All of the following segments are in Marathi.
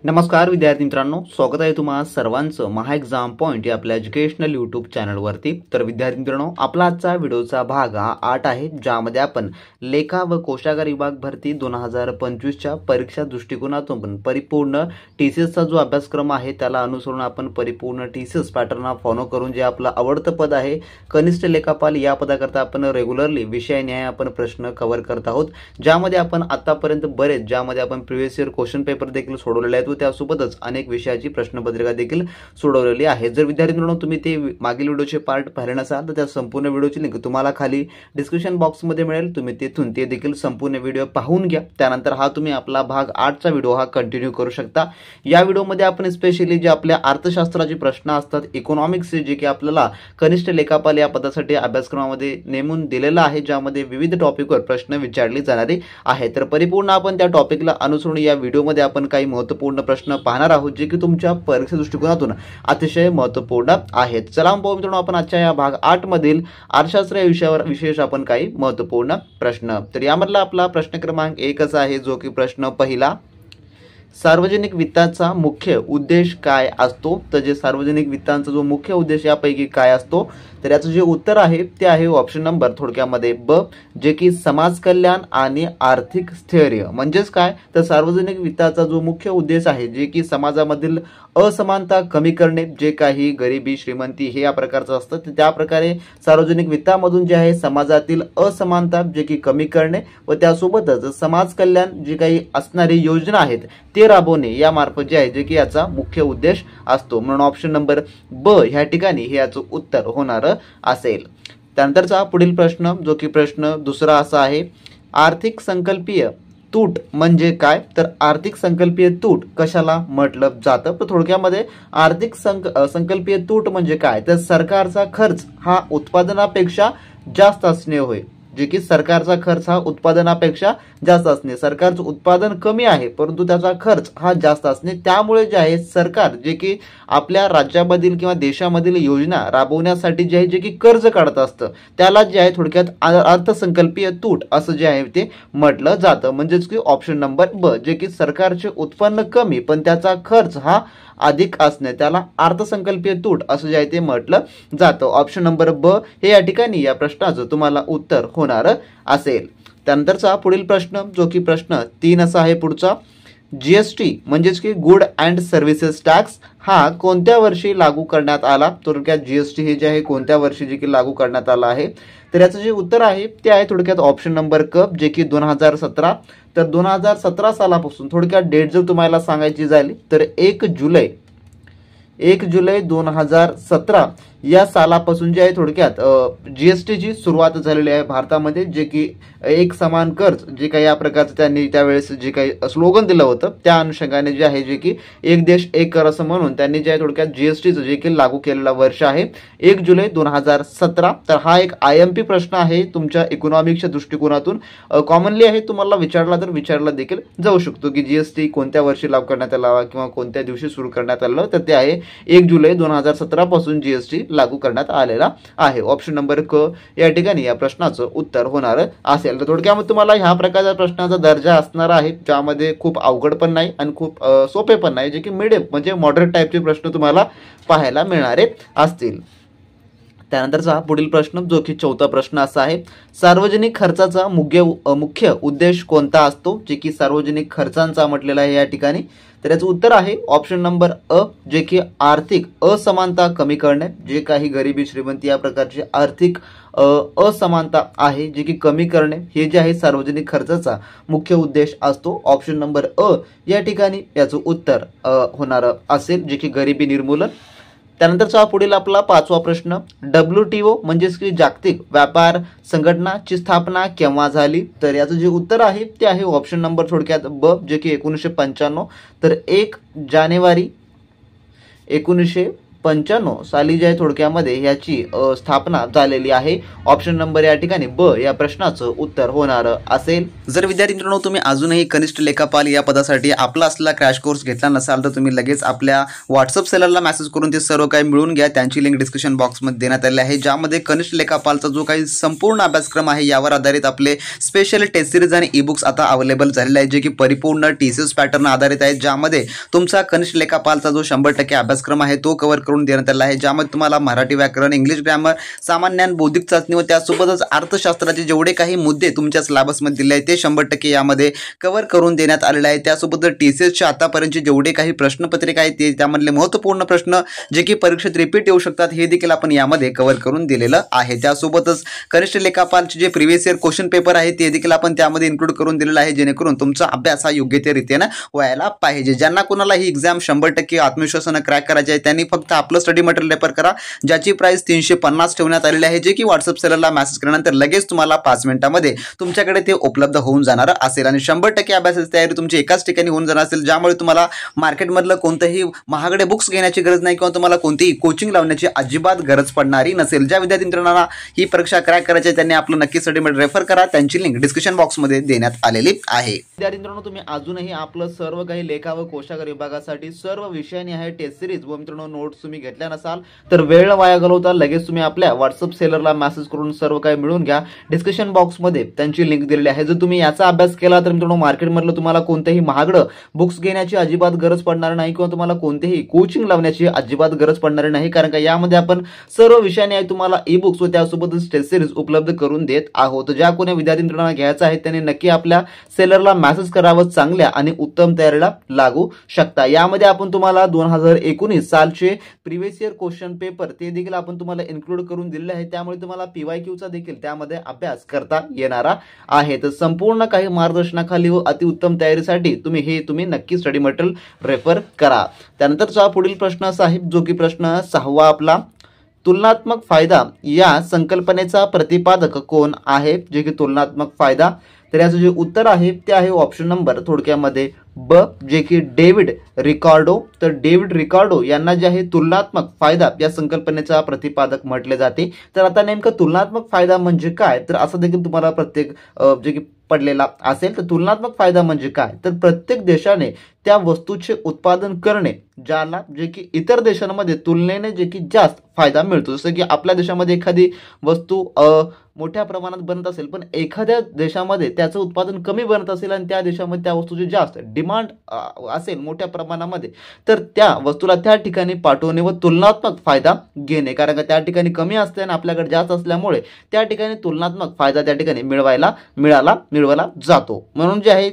नमस्कार विद्यार्थी मित्रांनो, स्वागत आहे तुम्हा सर्वांचं महा एक्झाम पॉइंट या आपल्या एज्युकेशनल यूट्यूब चॅनलवरती। तर विद्यार्थी मित्रांनो, आपला आजचा व्हिडिओचा भाग हा 8 आहे, ज्यामध्ये आपण लेखा व कोशागार विभाग भरती 2025च्या परीक्षा दृष्टिकोनातून पण परिपूर्ण टीसीएसचा जो अभ्यासक्रम आहे त्याला अनुसरून आपण परिपूर्ण टीसीएस पॅटर्न फॉलो करून जे आपलं आवडतं पद आहे कनिष्ठ लेखापाल या पदाकरता आपण रेग्युलरली विषय न्याय आपण प्रश्न कव्हर करत आहोत, ज्यामध्ये आपण आतापर्यंत बरेच ज्यामध्ये आपण प्रिव्हियस इयर क्वेश्चन पेपर देखील सोडवलेले आहेत, त्यासोबतच अनेक विषयाची प्रश्नपत्रिका देखील सोडवलेली आहे। जर विद्यार्थी मित्रांनो तुम्ही ते मागील व्हिडिओचे पार्ट पाहिले नसाल तर त्या संपूर्ण व्हिडिओची लिंक तुम्हाला खाली डिस्क्रिप्शन बॉक्स मध्ये मिळेल, तुम्ही तेथून ते देखील संपूर्ण व्हिडिओ पाहून घ्या। त्यानंतर हा तुम्ही आपला भाग 8 चा व्हिडिओ हा कंटिन्यू करू शकता। या व्हिडिओमध्ये आपण स्पेशली जे आपल्या अर्थशास्त्राचे प्रश्न असतात, इकॉनॉमिक्स जे की आपल्याला कनिष्ठ लेखापाल या पदासाठी अभ्यासक्रमामध्ये नेमून दिलेला आहे, ज्यामध्ये विविध टॉपिकवर प्रश्न विचारले जाणारे आहेत। तर परिपूर्ण आपण त्या टॉपिकला अनुसरून या व्हिडिओमध्ये आपण काही महत्त्वपूर्ण प्रश्न पाहणार आहोत, जे की तुमच्या परीक्षा दृष्टिकोनातून अतिशय महत्त्वपूर्ण आहेत। चला पाहू मित्रांनो, आपण आजच्या या भाग 8 मधील अर्थशास्त्र या विषयावर विशेष आपण काही महत्त्वपूर्ण प्रश्न। तर यामधला आपला प्रश्न क्रमांक 1 असा आहे, जो की प्रश्न पहिला, सार्वजनिक वित्ताचा मुख्य उद्देश काय असतो? तर जे सार्वजनिक वित्ताचा जो मुख्य उद्देश यापैकी काय असतो, तर याचं जे उत्तर आहे ते आहे ऑप्शन नंबर थोडक्यामध्ये ब, जे की समाज कल्याण आणि आर्थिक स्थैर्य। म्हणजेच काय, तर सार्वजनिक वित्ताचा जो मुख्य उद्देश आहे जे की समाजामधील असमानता कमी करणे, जे काही गरिबी श्रीमंती हे या प्रकारचं असतं, तर त्या प्रकारे सार्वजनिक वित्तामधून जे आहे समाजातील असमानता जे की कमी करणे व त्यासोबतच समाज कल्याण जे काही असणारी योजना आहेत ते राबवणे या मार्फत जे आहे जे की याचा मुख्य उद्देश असतो। म्हणून ऑप्शन नंबर ब ह्या ठिकाणी हे याचं उत्तर होणार असेल। त्यानंतरचा पुढील प्रश्न जो की प्रश्न दुसरा असा आहे, आर्थिक संकल्पीय तूट म्हणजे काय? तर आर्थिक संकल्पीय तूट कशाला म्हटलं जातं? तर थोडक्यामध्ये आर्थिक संकल्पीय तूट म्हणजे काय, तर सरकारचा खर्च हा उत्पादनापेक्षा जास्त असणे होय। जे की सरकारचा खर्च हा उत्पादनापेक्षा जास्त असणे, सरकारचं उत्पादन कमी आहे परंतु त्याचा खर्च हा जास्त असणे, त्यामुळे जे आहे सरकार जे की आपल्या राज्यामधील किंवा देशामधील योजना राबवण्यासाठी जे आहे जे की कर्ज काढत असतं त्याला जे आहे थोडक्यात अर्थसंकल्पीय तूट असं जे आहे ते म्हटलं जातं। म्हणजेच की ऑप्शन नंबर ब, जे की सरकारचे उत्पन्न कमी पण त्याचा खर्च हा अधिक असणे त्याला अर्थसंकल्पीय तूट असं जे आहे ते म्हटलं जातं। ऑप्शन नंबर ब हे या ठिकाणी या प्रश्नाचं तुम्हाला उत्तर होणार असेल। त्यानंतरचा पुढील प्रश्न जो की प्रश्न 3 असा आहे पुढचा, जीएसटी म्हणजेच की गुड अँड सर्व्हिसेस टॅक्स हा कोणत्या वर्षी लागू करण्यात आला? थोडक्यात जीएसटी हे जे आहे कोणत्या वर्षी जे की लागू करण्यात आला आहे? तर याचं जे उत्तर आहे ते आहे थोडक्यात ऑप्शन नंबर क, जे की 2017। तर 2017 सालापासून थोडक्यात डेट जर तुम्हाला सांगायची झाली तर 1 जुलै 2017 या सालापासून जे आहे थोडक्यात जीएसटीची सुरुवात झालेली आहे भारतामध्ये, जे की एक समान कर जे काही या प्रकारचं त्यांनी त्यावेळेस जे काही स्लोगन दिलं होतं त्या अनुषंगाने जे आहे जे की एक देश एक कर असं म्हणून त्यांनी जे आहे थोडक्यात जीएसटीचं जे की लागू केलेला वर्ष आहे 1 जुलै 2017। तर हा एक आयएमपी प्रश्न आहे तुमच्या इकॉनॉमिक्सच्या दृष्टिकोनातून, कॉमनली आहे, तुम्हाला विचारला तर विचारला देखील जाऊ शकतो की जीएसटी कोणत्या वर्षी लागू करण्यात आला किंवा कोणत्या दिवशी सुरू करण्यात आलं, तर ते आहे 1 जुलै 2017 पासून जीएसटी लागू करण्यात आलेला आहे। ऑप्शन नंबर क या ठिकाणी या प्रश्नाचं उत्तर होणार असेल। तर थोडक्यामध्ये तुम्हाला ह्या प्रकारच्या प्रश्नाचा दर्जा असणार आहे, ज्यामध्ये खूप अवघड पण नाही आणि खूप सोपे पण नाही, जे की मिडियम म्हणजे मॉडरेट टाईपचे प्रश्न तुम्हाला पाहायला मिळणारे असतील। त्यानंतरचा पुढील प्रश्न जो की 4था प्रश्न असा आहे, सार्वजनिक खर्चाचा मुख्य उद्देश कोणता असतो? जे की सार्वजनिक खर्चांचा म्हटलेला आहे या ठिकाणी, तर याचं उत्तर आहे ऑप्शन नंबर अ, जे की आर्थिक असमानता कमी करणे, जे काही गरिबी श्रीमंती या प्रकारची आर्थिक असमानता आहे जे की कमी करणे हे जे आहे सार्वजनिक खर्चाचा मुख्य उद्देश असतो। ऑप्शन नंबर अ या ठिकाणी याचं उत्तर होणार असेल, जे की गरिबी निर्मूलन। त्यानंतरचा पुढील आपला 5वा प्रश्न, WTO म्हणजेच की जागतिक व्यापार संघटनाची स्थापना केव्हा झाली? तर याचं जे उत्तर आहे ते आहे ऑप्शन नंबर थोडक्यात ब, जे की 1995। तर 1 जानेवारी 1995 1995 साली जे आहे थोडक्यामध्ये याची स्थापना झालेली आहे। ऑप्शन नंबर या ठिकाणी ब या प्रश्नाचं उत्तर होणार असेल। जर विद्यार्थी मित्रांनो तुम्ही अजूनही कनिष्ठ लेखापाल या पदासाठी आपला असलेला क्रॅश कोर्स घेतला नसाल तर तुम्ही लगेच आपल्या व्हॉट्सअप सेलरला मेसेज करून ते सर्व काही मिळून घ्या। त्यांची लिंक डिस्क्रिप्शन बॉक्समध्ये देण्यात आली आहे, ज्यामध्ये कनिष्ठ लेखापालचा जो काही संपूर्ण अभ्यासक्रम आहे यावर आधारित आपले स्पेशल टेस्ट सिरीज आणि ई बुक्स आता अवेलेबल झालेले आहेत, जे की परिपूर्ण टीसीएस पॅटर्न आधारित आहेत, ज्यामध्ये तुमचा कनिष्ठ लेखापालचा जो 100% अभ्यासक्रम आहे तो कव्हर करून देण्यात आला आहे, ज्यामध्ये तुम्हाला मराठी व्याकरण, इंग्लिश ग्रामर, सामान्य ज्ञान, बौद्धिक चाचणी व त्यासोबतच अर्थशास्त्राचे जेवढे काही मुद्दे तुमच्या सिलेबसमध्ये दिले आहेत ते 100% यामध्ये कव्हर करून देण्यात आलेले आहे। त्यासोबतच टीसीएसच्या आतापर्यंतचे जेवढे काही प्रश्नपत्रिका आहेत ते त्यामधले महत्त्वपूर्ण प्रश्न जे की परीक्षेत रिपीट येऊ शकतात हे देखील आपण यामध्ये कव्हर करून दिलेलं आहे। त्यासोबतच कनिष्ठ लेखापालचे जे प्रिव्हियस इयर क्वेश्चन पेपर आहे ते देखील आपण त्यामध्ये इन्क्लूड करून दिलेला आहे, जेणेकरून तुमचा अभ्यास हा योग्यरीत्याने व्हायला पाहिजे। ज्यांना कोणाला ही एक्झाम 100% आत्मविश्वासाने क्रॅक करायची आहे त्यांनी फक्त आपलं स्टडी मटेरियल रेफर करा, ज्याची प्राइस 350 ठेवण्यात आलेली आहे, जे की व्हॉट्सअप सेलरला मेसेज केल्यानंतर लगेच तुम्हाला 5 मिनिटांमध्ये तुमच्याकडे ते उपलब्ध होऊन जाणार असेल आणि 100% अभ्यासाची तयारी तुमची एकाच ठिकाणी होऊन जाणार असेल, ज्यामुळे तुम्हाला मार्केटमधलं कोणतेही महागडे बुक्स घेण्याची गरज नाही किंवा तुम्हाला कोणतीही कोचिंग लावण्याची अजिबात गरज पडणारी नसेल। ज्या विद्यार्थी मित्रांना ही परीक्षा क्रॅक करायची आहे त्यांनी आपलं नक्की स्टडी मटेरियल रेफर करा, त्यांची लिंक डिस्क्रिप्शन बॉक्समध्ये देण्यात आलेली आहे। विद्यार्थी मित्रांनो तुम्ही अजूनही आपलं सर्व काही लेखा व कोशागार विभागासाठी सर्व विषयांनी आहे टेस्ट सिरीज व मित्रांनो नोट्स तुम्ही घेतल्या नसाल तर वेळ वाया घालवता लगेच तुम्ही आपल्या व्हॉट्सअप सेलरला मेसेज करून सर्व काही मिळवून घ्या। डिस्क्रिप्शन बॉक्समध्ये त्यांची लिंक दिलेली आहे। जर तुम्ही याचा अभ्यास केला तर मित्रांनो मार्केटमधलं तुम्हाला कोणतेही महागडं बुक्स घेण्याची अजिबात गरज पडणार नाही किंवा तुम्हाला कोणतेही कोचिंग लावण्याची अजिबात गरज पडणार नाही, कारण का यामध्ये आपण सर्व विषयांनी आहे तुम्हाला ई बुक्स व त्यासोबतच टेस्ट सिरीज उपलब्ध करून देत आहोत। ज्या कोणी विद्यार्थी मित्रांना घ्यायचं आहे त्यांनी नक्की आपल्या सेलरला मेसेज करावं, चांगल्या आणि उत्तम तयारीला लागू शकता। यामध्ये आपण तुम्हाला 2019 सालचे प्रिव्हियस इयर क्वेश्चन पेपर ते देखील आपण तुम्हाला इन्क्लूड करून दिलेले आहे, त्यामुळे तुम्हाला पीवायक्यूचा देखील त्यामध्ये अभ्यास करता येणारा आहे। तर संपूर्ण काही मार्गदर्शनाखाली व अतिउत्तम तयारीसाठी तुम्ही नक्की स्टडी मटेरियल रेफर करा। त्यानंतरचा पुढील प्रश्न असा आहे, जो की प्रश्न 6वा आपला, तुलनात्मक फायदा या संकल्पनेचा प्रतिपादक कोण आहे? जे की तुलनात्मक फायदा, तर याचं जे उत्तर आहे ते आहे ऑप्शन नंबर थोडक्यामध्ये ब, जे की डेव्हिड रिकार्डो। तर डेव्हिड रिकार्डो यांना जे आहे तुलनात्मक फायदा या संकल्पनेचा प्रतिपादक म्हटले जाते। तर आता नेमकं तुलनात्मक फायदा म्हणजे काय, तर असं देखील तुम्हाला प्रत्येक जे की पडलेला असेल। तर तुलनात्मक फायदा म्हणजे काय, तर प्रत्येक देशाने त्या वस्तूचे उत्पादन करणे ज्याला जे की इतर देशांमध्ये तुलनेने जे की जास्त फायदा मिळतो। जसं की आपल्या देशामध्ये एखादी वस्तू मोठ्या प्रमाणात बनत असेल पण एखाद्या देशामध्ये त्याचं उत्पादन कमी बनत असेल आणि त्या देशामध्ये त्या वस्तूची जास्त डिमांड असेल मोठ्या प्रमाणामध्ये, तर त्या वस्तूला त्या ठिकाणी पाठवणे व तुलनात्मक फायदा घेणे, कारण का त्या ठिकाणी कमी असते आणि आपल्याकडे जास्त असल्यामुळे त्या ठिकाणी तुलनात्मक फायदा त्या ठिकाणी मिळवला जातो। म्हणून जे आहे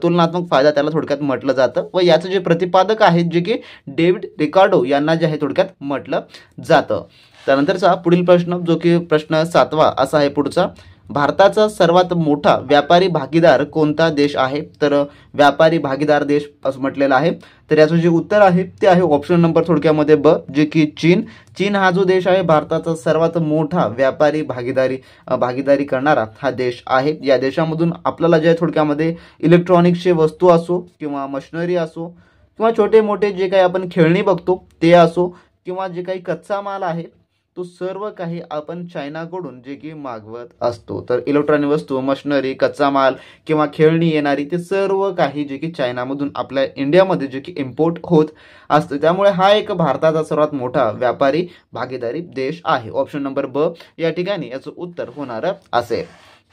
तुलनात्मक फायदा त्याला थोडक्यात म्हटलं जातं व याचे जे प्रतिपादक आहेत जे की डेव्हिड रिकार्डो यांना जे आहे थोडक्यात म्हटलं जातं। त्यानंतरचा पुढील प्रश्न, जो की प्रश्न 7वा असा आहे पुढचा, भारताचा सर्वात मोठा व्यापारी भागीदार कोणता देश आहे? तर व्यापारी भागीदार देश असं म्हटलेलं आहे। तर याचं जे उत्तर आहे ते आहे ऑप्शन नंबर थोडक्यामध्ये ब, जे की चीन। चीन हा जो देश आहे भारताचा सर्वात मोठा व्यापारी भागीदारी करणारा हा देश आहे। या देशामधून आपल्याला जे थोडक्यामध्ये इलेक्ट्रॉनिक्सचे वस्तू असो किंवा मशिनरी असो किंवा छोटे मोठे जे काही आपण खेळणी बघतो ते असो किंवा जे काही कच्चा माल आहे तो सर्व काही आपण चायनाकडून जे की मागवत असतो। तर इलेक्ट्रॉनिक वस्तू, मशिनरी, कच्चा माल किंवा खेळणी येणारी ते सर्व काही जे की चायनामधून आपल्या इंडियामध्ये जे की इम्पोर्ट होत असतं। त्यामुळे हा एक भारताचा सर्वात मोठा व्यापारी भागीदारी देश आहे। ऑप्शन नंबर ब या ठिकाणी याचं उत्तर होणार असेल।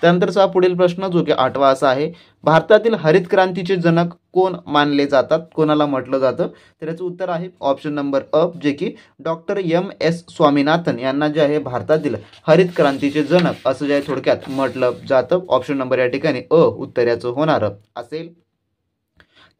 त्यानंतरचा पुढील प्रश्न, जो की 8वा असा आहे, भारतातील हरित क्रांतीचे जनक कोण मानले जातात, कोणाला म्हटलं जातं? तर याचं उत्तर आहे ऑप्शन नंबर अ, जे की डॉक्टर MS स्वामीनाथन यांना जे आहे भारतातील हरित क्रांतीचे जनक असं जे आहे थोडक्यात म्हटलं जातं। ऑप्शन नंबर या ठिकाणी अ उत्तर याचं होणार असेल।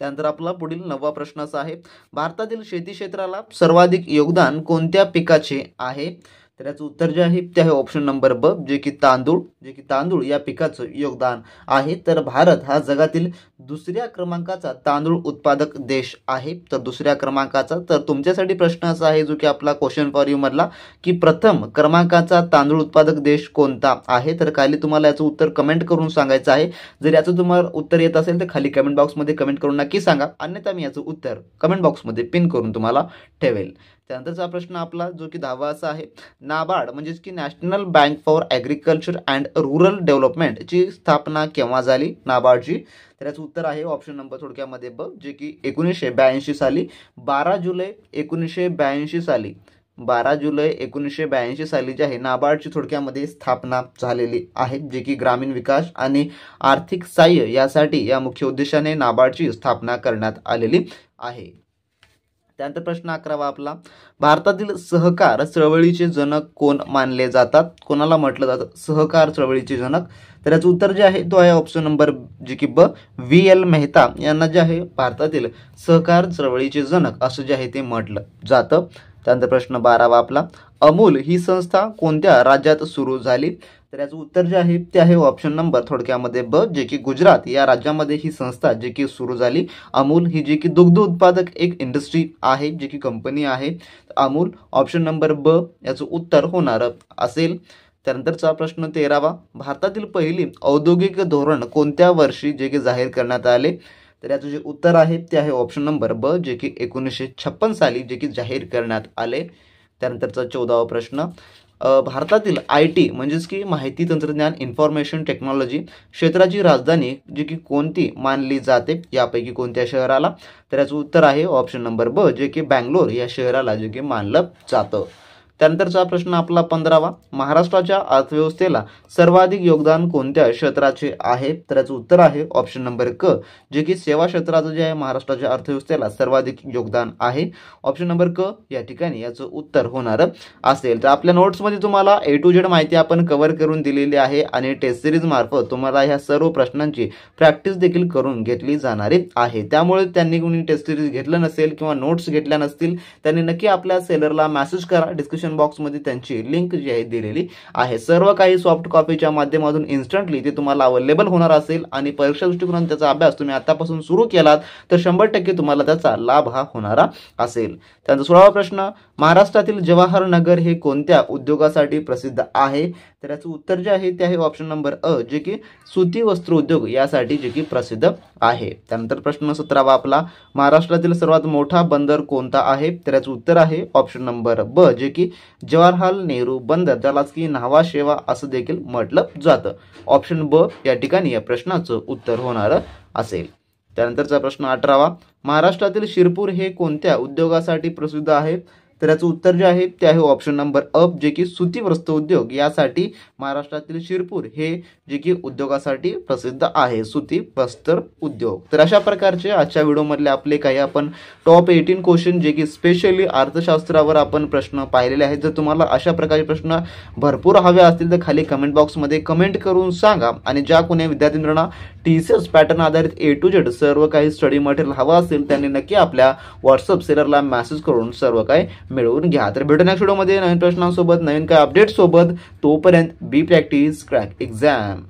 त्यानंतर आपला पुढील 9वा प्रश्न असा आहे, भारतातील शेती क्षेत्राला सर्वाधिक योगदान कोणत्या पिकाचे आहे? तर याचं उत्तर जे आहे ते आहे ऑप्शन नंबर ब, जे की तांदूळ या पिकाचं योगदान आहे। तर भारत हा जगातील दुसऱ्या क्रमांकाचा तांदूळ उत्पादक देश आहे। तर दुसऱ्या क्रमांकाचा, तर तुमच्यासाठी प्रश्न असा आहे जो की आपला क्वेश्चन फॉर यू मधला, की प्रथम क्रमांकाचा तांदूळ उत्पादक देश कोणता आहे? तर खाली तुम्हाला याचं उत्तर कमेंट करून सांगायचं आहे। जर याचं तुम्हाला उत्तर येत असेल तर खाली कमेंट बॉक्समध्ये कमेंट करून नक्की सांगा, अन्यथा मी याचं उत्तर कमेंट बॉक्समध्ये पिन करून तुम्हाला ठेवेल। त्यानंतरचा प्रश्न आपला जो की 10वा असा आहे, नाबार्ड म्हणजेच की national bank for agriculture and rural डेव्हलपमेंटची स्थापना केव्हा झाली नाबार्डची? तर याचं उत्तर आहे ऑप्शन नंबर थोडक्यामध्ये ब, जे की 1982 साली 12 जुलै 1982 साली 12 जुलै 1982 साली जे आहे नाबार्डची थोडक्यामध्ये स्थापना झालेली आहे, जे की ग्रामीण विकास आणि आर्थिक सहाय्य यासाठी या मुख्य उद्देशाने नाबार्डची स्थापना करण्यात आलेली आहे. त्यानंतर प्रश्न 11वा आपला, भारतातील सहकार चळवळीचे जनक कोण मानले जातात? कोणाला म्हटलं जातं सहकार चळवळीचे जनक? तर याचं उत्तर जे आहे तो आहे ऑप्शन नंबर जे की ब, VL मेहता यांना जे आहे भारतातील सहकार चळवळीचे जनक असं जे आहे ते म्हटलं जातं. त्यानंतर प्रश्न 12वा आपला, अमूल ही संस्था कोणत्या राज्यात सुरू झाली? तर याचं उत्तर जे आहे ते आहे ऑप्शन नंबर थोडक्यामध्ये ब, जे की गुजरात या राज्यामध्ये ही संस्था जे की सुरू झाली. अमूल ही जी की दुग्ध उत्पादक एक इंडस्ट्री आहे, जी की कंपनी आहे. अमूल ऑप्शन नंबर ब याचं उत्तर होणार असेल. त्यानंतरचा प्रश्न 13वा, भारतातील पहिली औद्योगिक धोरण कोणत्या वर्षी जे की जाहीर करण्यात आले? तर याचं जे उत्तर आहे ते आहे ऑप्शन नंबर ब, जे की 1956 साली जे की जाहीर करण्यात आले. त्यानंतरचा 14वा प्रश्न, भारतातील IT म्हणजेच की माहिती तंत्रज्ञान इन्फॉर्मेशन टेक्नॉलॉजी क्षेत्राची राजधानी जी की कोणती मानली जाते यापैकी कोणत्या शहराला? तर याचं उत्तर आहे ऑप्शन नंबर ब, जे की बँगलोर या शहराला जे की मानलं जातं. त्यानंतरचा प्रश्न आपला 15वा, महाराष्ट्राच्या अर्थव्यवस्थेला सर्वाधिक योगदान कोणत्या क्षेत्राचे आहे? तर याचं उत्तर आहे ऑप्शन नंबर क, जे की सेवा क्षेत्राचं जे आहे महाराष्ट्राच्या अर्थव्यवस्थेला सर्वाधिक योगदान आहे. ऑप्शन नंबर क या ठिकाणी याचं उत्तर होणार असेल. तर आपल्या नोट्समध्ये तुम्हाला A to Z माहिती आपण कव्हर करून दिलेली आहे आणि टेस्ट सिरीज मार्फत तुम्हाला ह्या सर्व प्रश्नांची प्रॅक्टिस देखील करून घेतली जाणारी आहे. त्यामुळे त्यांनी कोणी टेस्ट सिरीज घेतलं नसेल किंवा नोट्स घेतल्या नसतील त्यांनी नक्की आपल्या सेलरला मेसेज करा. डिस्क्रिप्शन बॉक्समध्ये त्यांची लिंक जी आहे दिलेली आहे. सर्व काही सॉफ्ट कॉपीच्या माध्यमातून इन्स्टंटली ते तुम्हाला अवेलेबल होणार असेल आणि परीक्षा दृष्टिकोनातून त्याचा अभ्यास तुम्ही आतापासून सुरू केलात तर 100% तुम्हाला त्याचा लाभ हा होणारा असेल. त्यानंतर 16वा प्रश्न, महाराष्ट्रातील जवाहर नगर हे कोणत्या उद्योगासाठी प्रसिद्ध आहे? तर याचं उत्तर जे आहे ते आहे ऑप्शन नंबर अ, जे की सुती वस्त्र उद्योग यासाठी जे की प्रसिद्ध आहे. त्यानंतर प्रश्न 17वा आपला, महाराष्ट्रातील सर्वात मोठा बंदर कोणता आहे? तर याचं उत्तर आहे ऑप्शन नंबर ब, जे की जवाहरलाल नेहरू बंदर, ज्यालाच की न्हावा शेवा असं देखील म्हटलं जातं. ऑप्शन ब या ठिकाणी या प्रश्नाचं उत्तर होणार असेल. त्यानंतरचा प्रश्न 18वा, महाराष्ट्रातील शिरपूर हे कोणत्या उद्योगासाठी प्रसिद्ध आहे? तर याचं उत्तर जे आहे ते आहे ऑप्शन नंबर अ, जे की सुती वस्त्र उद्योग यासाठी महाराष्ट्रातील शिरपूर हे जे की उद्योगासाठी प्रसिद्ध आहे, सुती वस्त्र उद्योग. तर अशा प्रकारचे आजच्या व्हिडिओमधले आपले काही आपण टॉप 18 क्वेश्चन जे की स्पेशली अर्थशास्त्रावर आपण प्रश्न पाहिलेले आहेत. जर तुम्हाला अशा प्रकारचे प्रश्न भरपूर हवे असतील तर खाली कमेंट बॉक्समध्ये कमेंट करून सांगा. आणि ज्या कोणी विद्यार्थ्यांना TCS पॅटर्न आधारित A to Z सर्व काही स्टडी मटेरियल हवं असेल त्यांनी नक्की आपल्या व्हॉट्सअप सेलरला मेसेज करून सर्व काही मिळवून घ्या. तर भेटू नेक्स्ट व्हिडिओमध्ये नवीन प्रश्नांसोबत, नवीन काही अपडेट सोबत. तोपर्यंत बी प्रॅक्टिस क्रॅक एक्झाम.